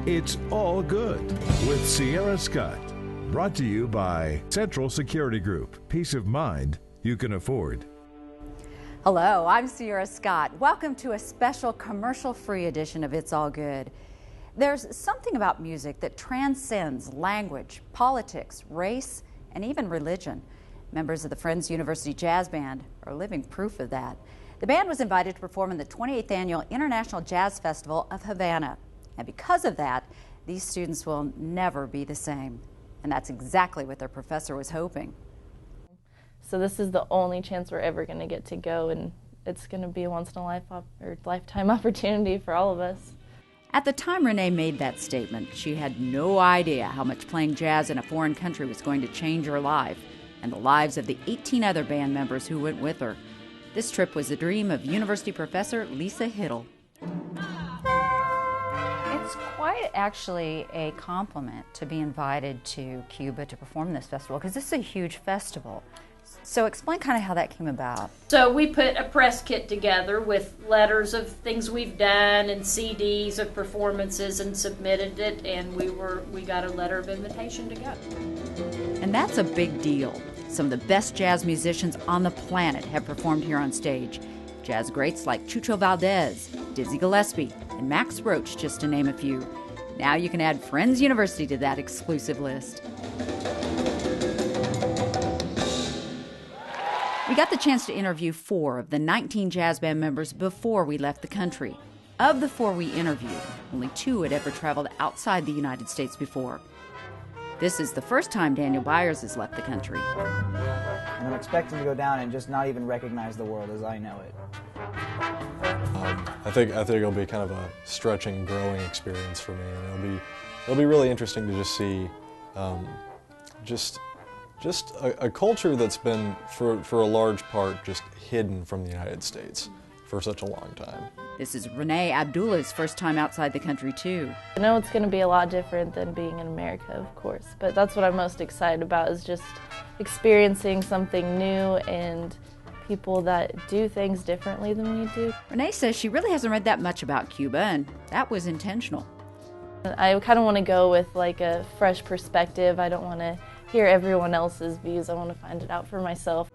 It's All Good with Sierra Scott. Brought to you by Central Security Group. Peace of mind you can afford. Hello, I'm Sierra Scott. Welcome to a special commercial-free edition of It's All Good. There's something about music that transcends language, politics, race, and even religion. Members of the Friends University Jazz Band are living proof of that. The band was invited to perform in the 28th Annual International Jazz Festival of Havana. And because of that, these students will never be the same. And that's exactly what their professor was hoping. So this is the only chance we're ever going to get to go, and it's going to be a lifetime opportunity for all of us. At the time Renee made that statement, she had no idea how much playing jazz in a foreign country was going to change her life and the lives of the 18 other band members who went with her. This trip was the dream of university professor Lisa Hittle. It's quite actually a compliment to be invited to Cuba to perform this festival, because this is a huge festival. So explain kind of how that came about. So we put a press kit together with letters of things we've done and CDs of performances and submitted it, and we got a letter of invitation to go. And that's a big deal. Some of the best jazz musicians on the planet have performed here on stage. Jazz greats like Chucho Valdez, Dizzy Gillespie, and Max Roach, just to name a few. Now you can add Friends University to that exclusive list. We got the chance to interview 4 of the 19 jazz band members before we left the country. Of the 4 we interviewed, only 2 had ever traveled outside the United States before. This is the first time Daniel Byers has left the country. And I'm expecting to go down and just not even recognize the world as I know it. I think it'll be kind of a stretching, growing experience for me, and it'll be really interesting to just see just a culture that's been for a large part just hidden from the United States for such a long time. This is Renea Abdallah's first time outside the country too. I know it's going to be a lot different than being in America, of course, but that's what I'm most excited about, is just experiencing something new and people that do things differently than we do. Renee says she really hasn't read that much about Cuba, and that was intentional. I kind of want to go with like a fresh perspective. I don't want to hear everyone else's views. I want to find it out for myself.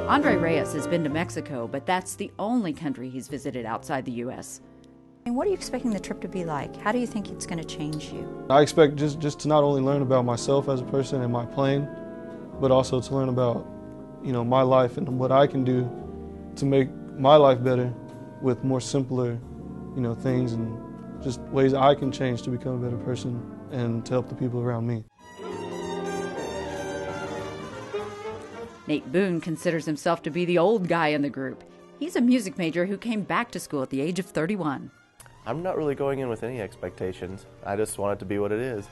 Andre Reyes has been to Mexico, but that's the only country he's visited outside the U.S. And what are you expecting the trip to be like? How do you think it's going to change you? I expect just to not only learn about myself as a person and my playing, but also to learn about, my life and what I can do to make my life better with more simpler, things and just ways I can change to become a better person and to help the people around me. Nate Boone considers himself to be the old guy in the group. He's a music major who came back to school at the age of 31. I'm not really going in with any expectations. I just want it to be what it is,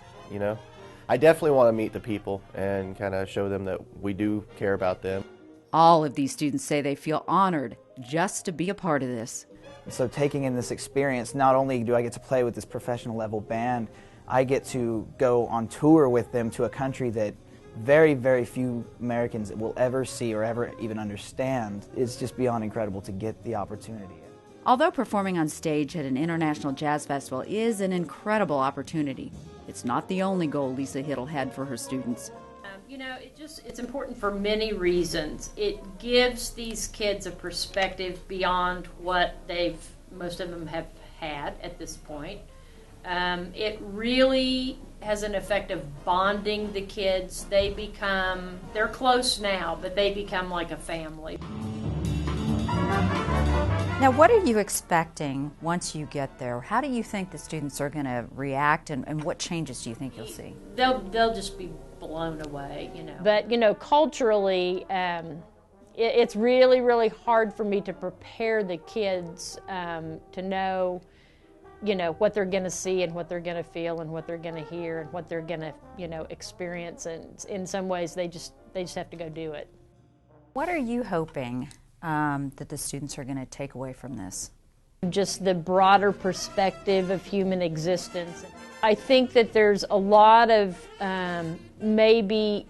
I definitely want to meet the people and kind of show them that we do care about them. All of these students say they feel honored just to be a part of this. So taking in this experience, not only do I get to play with this professional level band, I get to go on tour with them to a country that very, very few Americans will ever see or ever even understand. It's just beyond incredible to get the opportunity. Although performing on stage at an international jazz festival is an incredible opportunity, it's not the only goal Lisa Hittle had for her students. It's important for many reasons. It gives these kids a perspective beyond what most of them have had at this point. It really has an effect of bonding the kids. They're close now, but they become like a family. Now, what are you expecting once you get there? How do you think the students are going to react, and what changes do you think you'll see? They'll just be blown away, But, culturally, it's really, really hard for me to prepare the kids to know, what they're going to see and what they're going to feel and what they're going to hear and what they're going to, experience. And in some ways, they just have to go do it. What are you hoping that the students are going to take away from this? Just the broader perspective of human existence. I think that there's a lot of maybe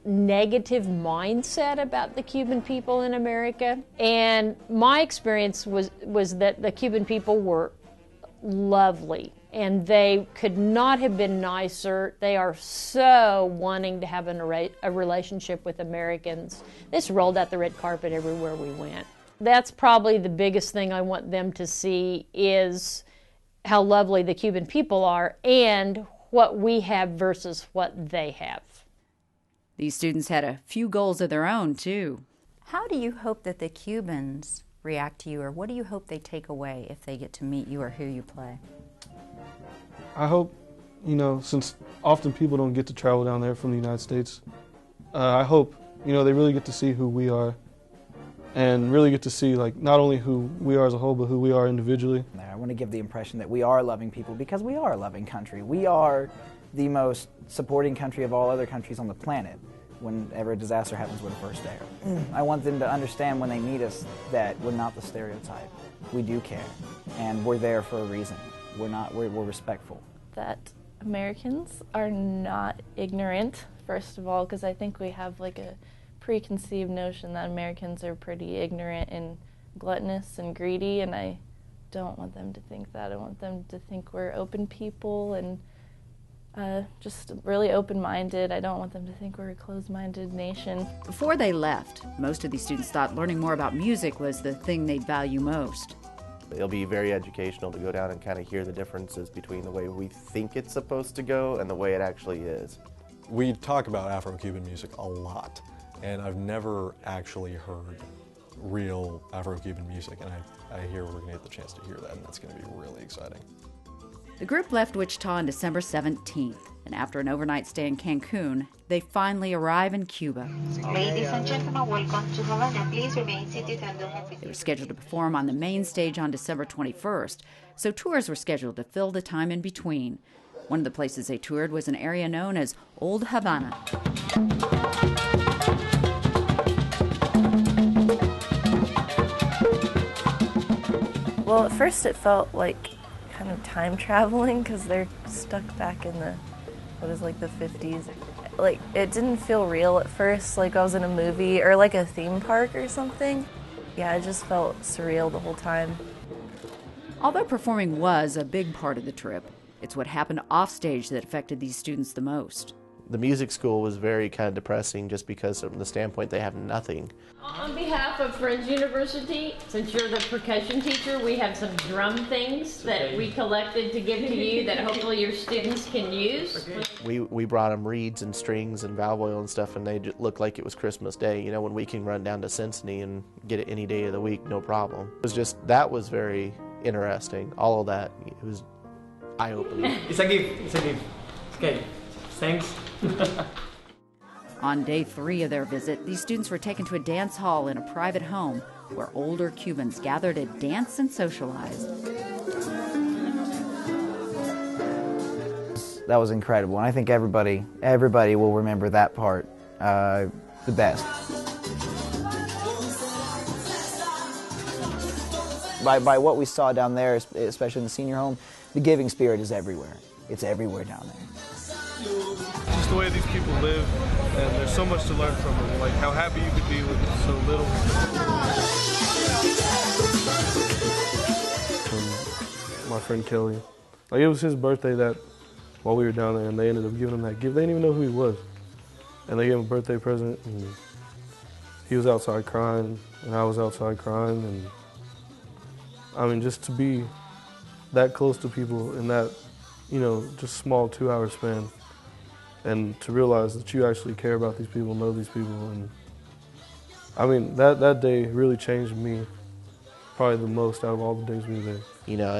negative mindset about the Cuban people in America. And my experience was that the Cuban people were lovely, and they could not have been nicer. They are so wanting to have a relationship with Americans. They just rolled out the red carpet everywhere we went. That's probably the biggest thing I want them to see, is how lovely the Cuban people are and what we have versus what they have. These students had a few goals of their own, too. How do you hope that the Cubans react to you, or what do you hope they take away if they get to meet you or hear you play? I hope, since often people don't get to travel down there from the United States, I hope, they really get to see who we are and really get to see, not only who we are as a whole, but who we are individually. I want to give the impression that we are loving people because we are a loving country. We are the most supporting country of all other countries on the planet. Whenever a disaster happens, we're the first there. I want them to understand when they meet us that we're not the stereotype. We do care, and we're there for a reason. We're respectful. That Americans are not ignorant, first of all, because I think we have a preconceived notion that Americans are pretty ignorant and gluttonous and greedy, and I don't want them to think that. I want them to think we're open people and just really open-minded. I don't want them to think we're a closed-minded nation. Before they left, most of these students thought learning more about music was the thing they'd value most. It'll be very educational to go down and kind of hear the differences between the way we think it's supposed to go and the way it actually is. We talk about Afro-Cuban music a lot, and I've never actually heard real Afro-Cuban music, and I hear we're going to get the chance to hear that, and that's going to be really exciting. The group left Wichita on December 17th, and after an overnight stay in Cancun, they finally arrive in Cuba. Ladies and gentlemen, welcome to Havana. Please remain seated and don't move. They were scheduled to perform on the main stage on December 21st, so tours were scheduled to fill the time in between. One of the places they toured was an area known as Old Havana. Well, at first it felt like kind of time traveling because they're stuck back in the 50s. It didn't feel real at first, like I was in a movie or like a theme park or something. Yeah, it just felt surreal the whole time. Although performing was a big part of the trip, it's what happened off stage that affected these students the most. The music school was very kind of depressing just because from the standpoint they have nothing. On behalf of Friends University, since you're the percussion teacher, we have some drum things that we collected to give to you that hopefully your students can use. We brought them reeds and strings and valve oil and stuff, and they just looked like it was Christmas Day, when we can run down to Cincinnati and get it any day of the week, no problem. That was very interesting. All of that, it was eye-opening. It's a gift. Okay, thanks. On day 3 of their visit, these students were taken to a dance hall in a private home where older Cubans gathered to dance and socialize. That was incredible, and I think everybody will remember that part the best. By what we saw down there, especially in the senior home, the giving spirit is everywhere. It's everywhere down there. Just the way these people live, and there's so much to learn from them, like how happy you could be with so little. My friend Kelly, it was his birthday while we were down there, and they ended up giving him that gift. They didn't even know who he was, and they gave him a birthday present, and he was outside crying, and I was outside crying, and just to be that close to people in that, just small 2-hour span, and to realize that you actually care about these people, know these people, and that day really changed me probably the most out of all the days we were there.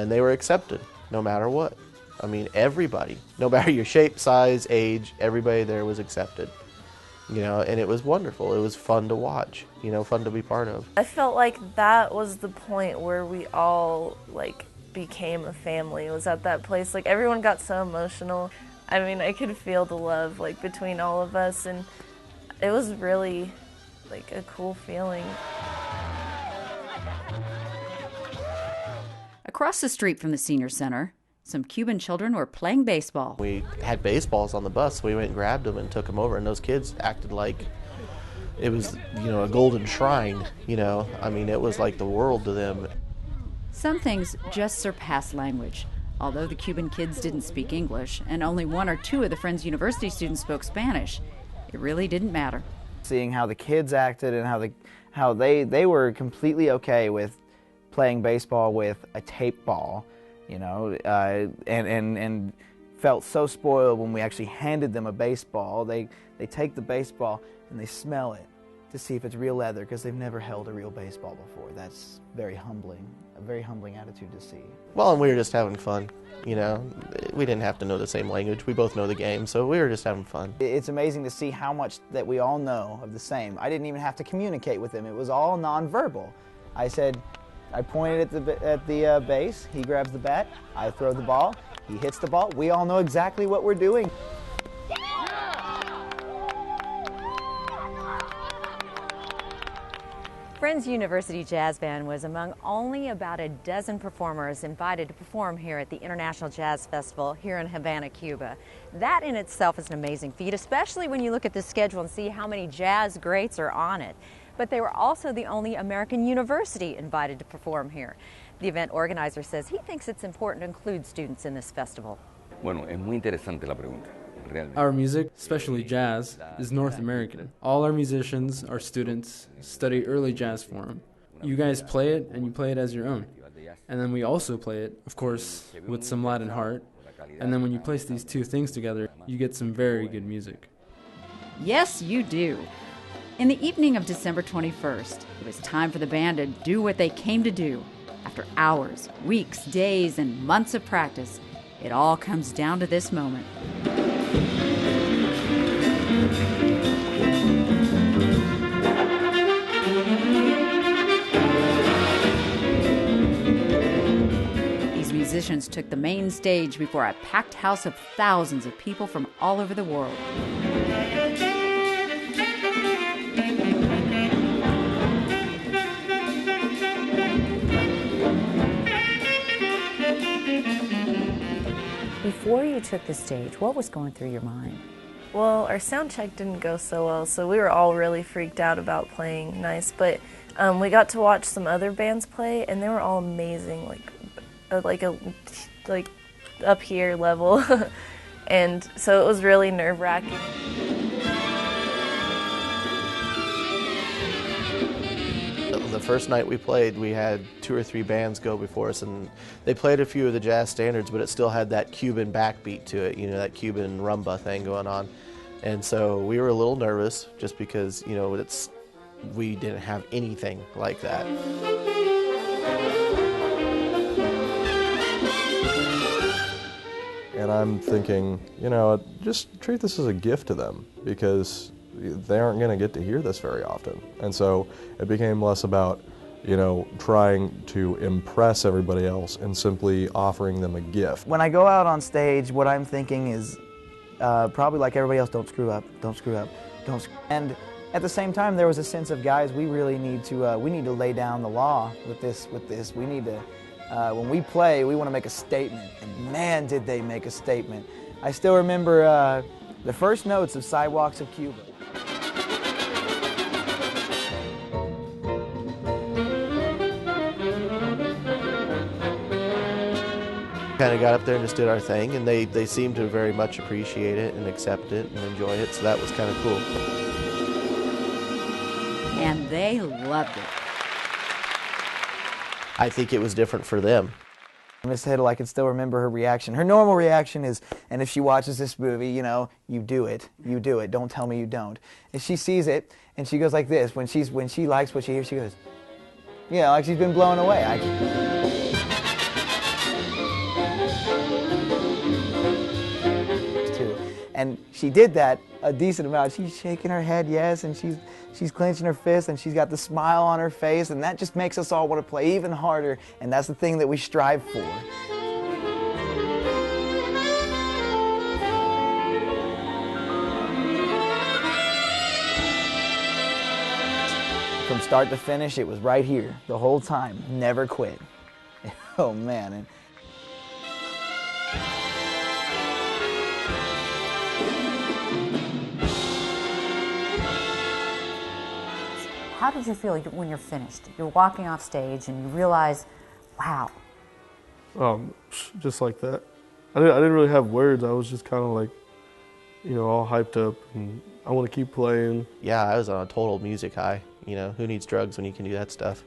And they were accepted no matter what. Everybody, no matter your shape, size, age, everybody there was accepted. And it was wonderful. It was fun to watch, fun to be part of. I felt like that was the point where we all became a family. It was at that place. Everyone got so emotional. I could feel the love between all of us, and it was really a cool feeling. Across the street from the senior center, Some Cuban children were playing baseball. We had baseballs on the bus, so we went and grabbed them and took them over, and those kids acted like it was, a golden shrine, I mean, it was like the world to them. Some things just surpass language. Although the Cuban kids didn't speak English, and only 1 or 2 of the Friends University students spoke Spanish, it really didn't matter. Seeing how the kids acted and how they were completely okay with playing baseball with a tape ball, and felt so spoiled when we actually handed them a baseball. They take the baseball and they smell it to see if it's real leather, because they've never held a real baseball before. That's very humbling, a very humbling attitude to see. Well, and we were just having fun, we didn't have to know the same language. We both know the game, so we were just having fun. It's amazing to see how much that we all know of the same. I didn't even have to communicate with him. It was all nonverbal. I pointed at the base, he grabs the bat, I throw the ball, he hits the ball. We all know exactly what we're doing. Friends University Jazz Band was among only about a dozen performers invited to perform here at the International Jazz Festival here in Havana, Cuba. That in itself is an amazing feat, especially when you look at the schedule and see how many jazz greats are on it. But they were also the only American university invited to perform here. The event organizer says he thinks it's important to include students in this festival. Bueno, es muy interesante la pregunta. Our music, especially jazz, is North American. All our musicians, our students, study early jazz form. You guys play it, and you play it as your own. And then we also play it, of course, with some Latin heart. And then when you place these two things together, you get some very good music. Yes, you do. In the evening of December 21st, it was time for the band to do what they came to do. After hours, weeks, days, and months of practice, it all comes down to this moment. These musicians took the main stage before a packed house of thousands of people from all over the world. Before you took the stage, what was going through your mind? Well, our sound check didn't go so well, so we were all really freaked out about playing nice, but we got to watch some other bands play, and they were all amazing, like up here level, and so it was really nerve-wracking. The first night we played, we had 2 or 3 bands go before us, and they played a few of the jazz standards, but it still had that Cuban backbeat to it, that Cuban rumba thing going on. And so we were a little nervous just because, we didn't have anything like that. And I'm thinking, just treat this as a gift to them, because they aren't going to get to hear this very often. And so it became less about, trying to impress everybody else and simply offering them a gift. When I go out on stage, what I'm thinking is probably like everybody else, don't screw up, don't screw up, don't screw up. And at the same time, there was a sense of, guys, we really need to lay down the law with this. We need to, when we play, we want to make a statement. And man, did they make a statement. I still remember the first notes of Sidewalks of Cuba. Kind of got up there and just did our thing, and they seemed to very much appreciate it and accept it and enjoy it, so that was kind of cool. And they loved it. I think it was different for them. Miss Hiddle, I can still remember her reaction. Her normal reaction is, and if she watches this movie, you do it, don't tell me you don't. And she sees it, and she goes like this. When she likes what she hears, she goes, like she's been blown away. And she did that a decent amount. She's shaking her head, yes, and she's clenching her fist, and she's got the smile on her face, and that just makes us all want to play even harder, and that's the thing that we strive for. From start to finish, it was right here the whole time. Never quit. Oh man. How did you feel when you're finished? You're walking off stage and you realize, wow. Just like that. I didn't really have words. I was just kind of like, you know, all hyped up and I want to keep playing. Yeah, I was on a total music high. You know, who needs drugs when you can do that stuff?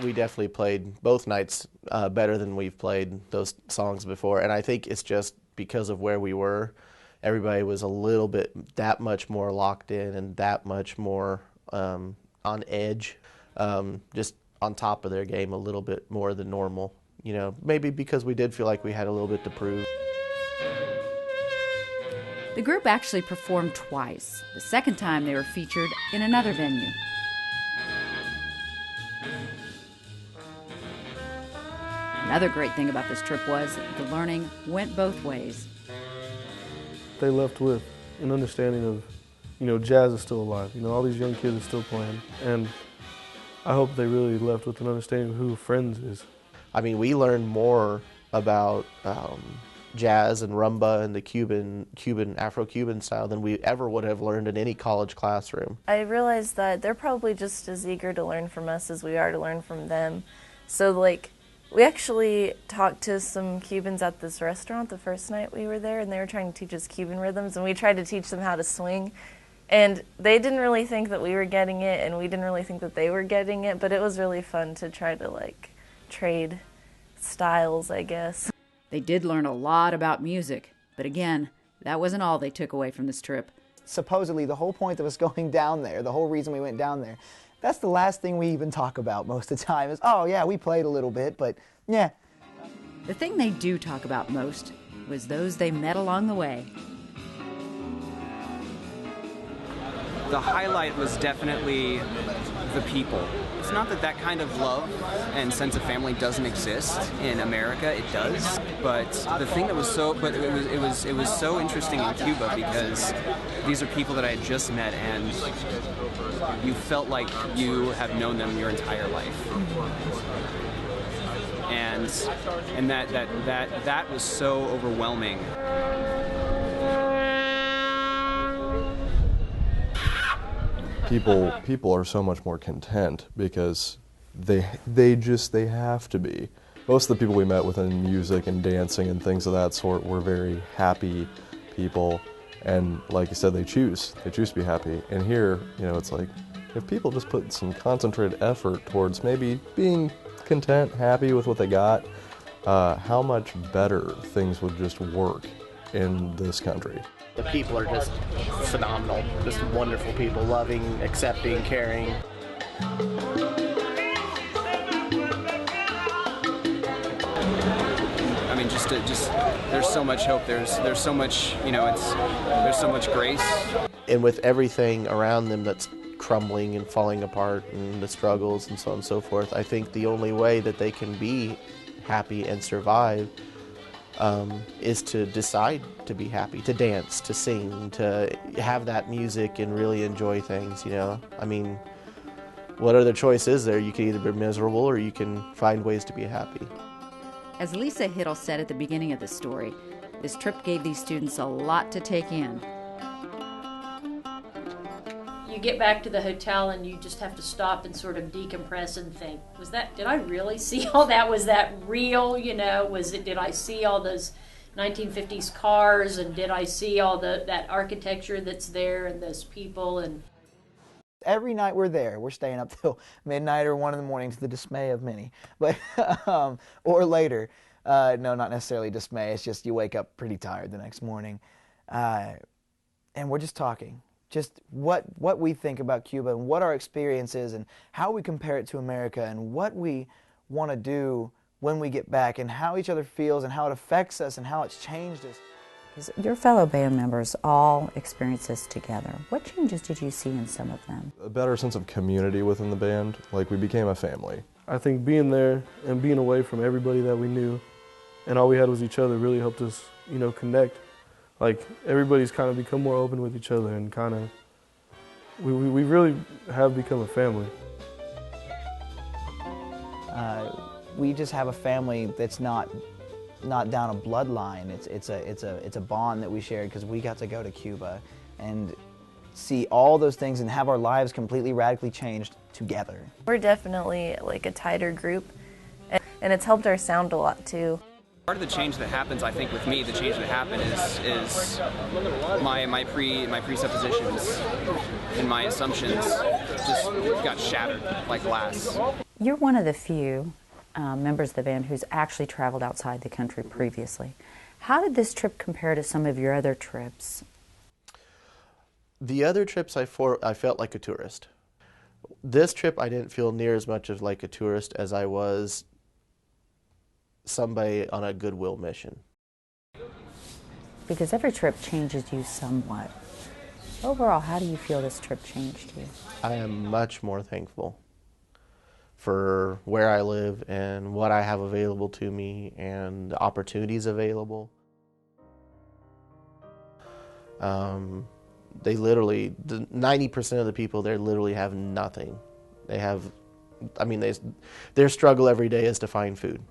We definitely played both nights better than we've played those songs before, and I think it's just because of where we were. Everybody was a little bit that much more locked in and that much more on edge, just on top of their game a little bit more than normal. You know, maybe because we did feel like we had a little bit to prove. The group actually performed twice. The second time they were featured in another venue. Another great thing about this trip was the learning went both ways. They left with an understanding of, you know, jazz is still alive. You know, all these young kids are still playing. And I hope they really left with an understanding of who Friends is. I mean, we learned more about jazz and rumba and the Afro-Cuban style than we ever would have learned in any college classroom. I realized that they're probably just as eager to learn from us as we are to learn from them. So, like, we actually talked to some Cubans at this restaurant the first night we were there, and they were trying to teach us Cuban rhythms, and we tried to teach them how to swing. And they didn't really think that we were getting it, and we didn't really think that they were getting it, but it was really fun to try to, like, trade styles, I guess. They did learn a lot about music, but again, that wasn't all they took away from this trip. Supposedly, the whole point of us going down there, the whole reason we went down there, that's the last thing we even talk about most of the time is, oh yeah, we played a little bit, but yeah. The thing they do talk about most was those they met along the way. The highlight was definitely the people. It's not that that kind of love and sense of family doesn't exist in America. It does, but the thing that was so, but it was so interesting in Cuba because these are people that I had just met, and you felt like you have known them your entire life, and that was so overwhelming. People are so much more content because they have to be. Most of the people we met within music and dancing and things of that sort were very happy people, and like you said, they choose to be happy. And here, you know, it's like if people just put some concentrated effort towards maybe being content, happy with what they got, how much better things would just work in this country. The people are just phenomenal, just wonderful people, loving, accepting, caring. I mean, just there's so much hope. There's so much, you know, there's so much grace. And with everything around them that's crumbling and falling apart and the struggles and so on and so forth, I think the only way that they can be happy and survive is to decide to be happy, to dance, to sing, to have that music and really enjoy things, you know? I mean, what other choice is there? You can either be miserable or you can find ways to be happy. As Lisa Hittle said at the beginning of the story, this trip gave these students a lot to take in. You get back to the hotel and you just have to stop and sort of decompress and think, did I really see all that? Was that real? You know, did I see all those 1950s cars, and did I see all that architecture that's there and those people? And every night we're there, we're staying up till midnight or 1 in the morning to the dismay of many, but or later. No, not necessarily dismay. It's just you wake up pretty tired the next morning, and we're just talking. Just what we think about Cuba and what our experience is and how we compare it to America and what we want to do when we get back and how each other feels and how it affects us and how it's changed us. Your fellow band members all experience this together. What changes did you see in some of them? A better sense of community within the band, like we became a family. I think being there and being away from everybody that we knew and all we had was each other really helped us, you know, connect. Like, everybody's kind of become more open with each other and kind of, we really have become a family. we just have a family that's not down a bloodline. It's a bond that we shared because we got to go to Cuba and see all those things and have our lives completely radically changed together. We're definitely like a tighter group, and it's helped our sound a lot too. Part of the change that happens, I think, with me, the change that happened is my presuppositions and my assumptions just got shattered like glass. You're one of the few members of the band who's actually traveled outside the country previously. How did this trip compare to some of your other trips? The other trips I felt like a tourist. This trip I didn't feel near as much of like a tourist as I was somebody on a goodwill mission. Because every trip changes you somewhat. Overall, how do you feel this trip changed you? I am much more thankful for where I live and what I have available to me and the opportunities available. They literally, 90% of the people there literally have nothing. They have, I mean, their struggle every day is to find food,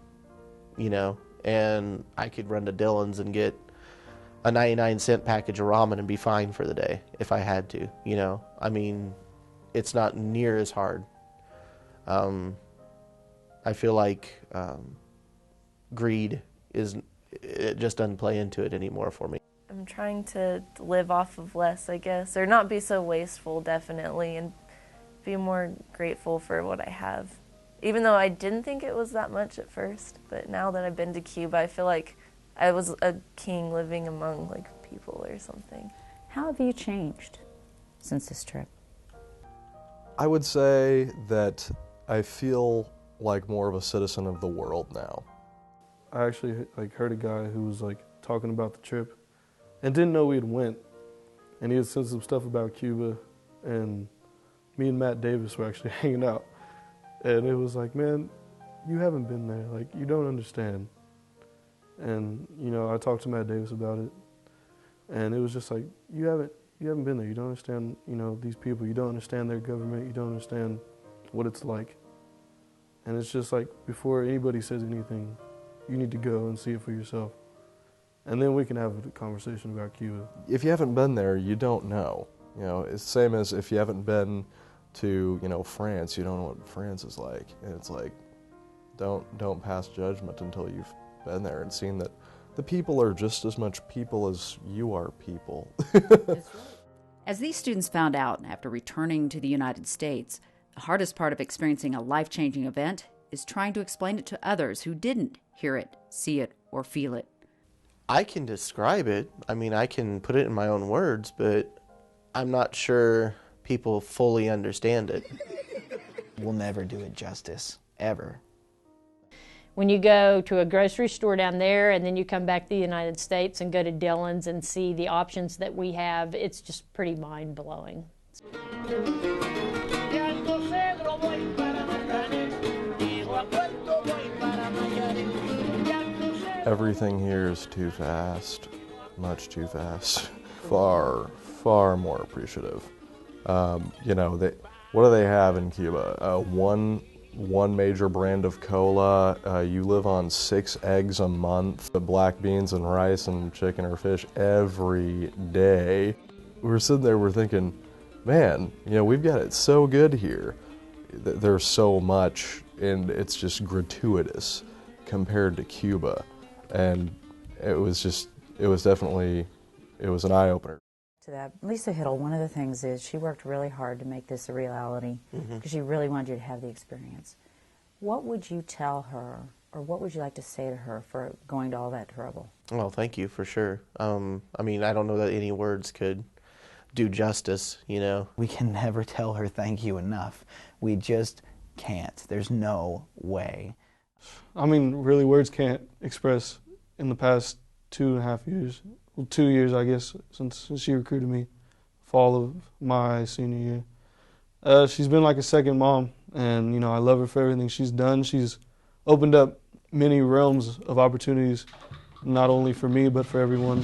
you know, and I could run to Dillon's and get a 99-cent package of ramen and be fine for the day if I had to, you know. I mean, it's not near as hard. I feel like greed it just doesn't play into it anymore for me. I'm trying to live off of less, I guess, or not be so wasteful, definitely, and be more grateful for what I have. Even though I didn't think it was that much at first, but now that I've been to Cuba, I feel like I was a king living among like people or something. How have you changed since this trip? I would say that I feel like more of a citizen of the world now. I actually heard a guy who was talking about the trip and didn't know we had went, and he had said some stuff about Cuba, and me and Matt Davis were actually hanging out, and it was like, man, you haven't been there, like you don't understand. And you know, I talked to Matt Davis about it, and it was just like, you haven't been there, you don't understand, you know, these people, you don't understand their government, you don't understand what it's like. And it's just like, before anybody says anything, you need to go and see it for yourself. And then we can have a conversation about Cuba. If you haven't been there, you don't know. You know, it's the same as if you haven't been to, you know, France, you don't know what France is like. And it's like, don't pass judgment until you've been there and seen that the people are just as much people as you are people. As these students found out after returning to the United States, the hardest part of experiencing a life-changing event is trying to explain it to others who didn't hear it, see it, or feel it. I can describe it. I mean, I can put it in my own words, but I'm not sure people fully understand it. We'll never do it justice, ever. When you go to a grocery store down there and then you come back to the United States and go to Dillon's and see the options that we have, it's just pretty mind-blowing. Everything here is too fast, much too fast. Far, far more appreciative. You know, what do they have in Cuba? One major brand of cola. You live on 6 eggs a month. Black beans and rice and chicken or fish every day. We're sitting there, we're thinking, man, you know, we've got it so good here. There's so much, and it's just gratuitous compared to Cuba. And it was definitely an eye-opener. To that, Lisa Hiddle, one of the things is she worked really hard to make this a reality because she really wanted you to have the experience. What would you tell her, or what would you like to say to her for going to all that trouble? Well, thank you for sure. I mean, I don't know that any words could do justice, you know. We can never tell her thank you enough. We just can't. There's no way. I mean, really, words can't express in the past 2.5 years, well, 2 years, I guess, since she recruited me, fall of my senior year. She's been like a second mom, and, you know, I love her for everything she's done. She's opened up many realms of opportunities, not only for me, but for everyone.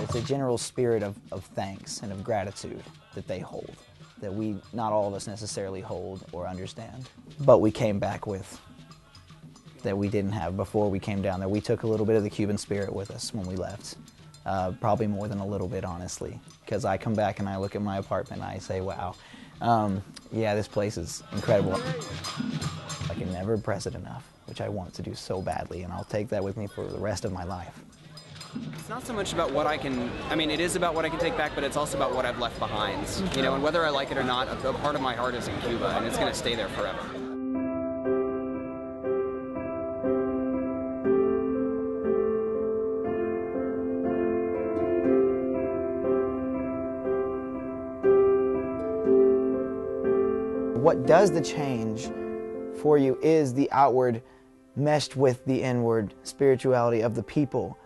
It's a general spirit of thanks and of gratitude that they hold. that not all of us necessarily hold or understand. But we came back with that we didn't have before we came down there. We took a little bit of the Cuban spirit with us when we left. Probably more than a little bit, honestly, because I come back and I look at my apartment and I say, wow, yeah, this place is incredible. I can never press it enough, which I want to do so badly, and I'll take that with me for the rest of my life. It's not so much about what I can, I mean, it is about what I can take back, but it's also about what I've left behind. You know, and whether I like it or not, a part of my heart is in Cuba, and it's going to stay there forever. What does the change for you is the outward meshed with the inward spirituality of the people.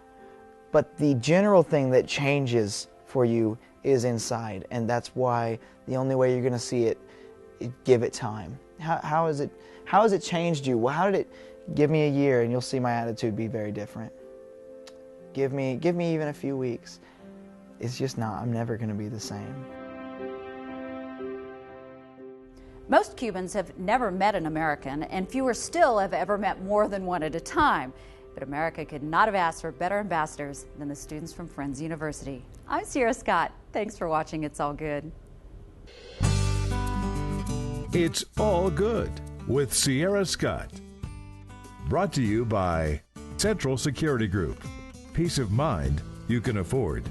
But the general thing that changes for you is inside, and that's why the only way you're going to see it, give it time. How has it changed you? Well, how did it give me a year, and you'll see my attitude be very different. Give me even a few weeks. It's just not. I'm never going to be the same. Most Cubans have never met an American, and fewer still have ever met more than one at a time. But America could not have asked for better ambassadors than the students from Friends University. I'm Sierra Scott. Thanks for watching It's All Good. It's All Good with Sierra Scott. Brought to you by Central Security Group. Peace of mind you can afford.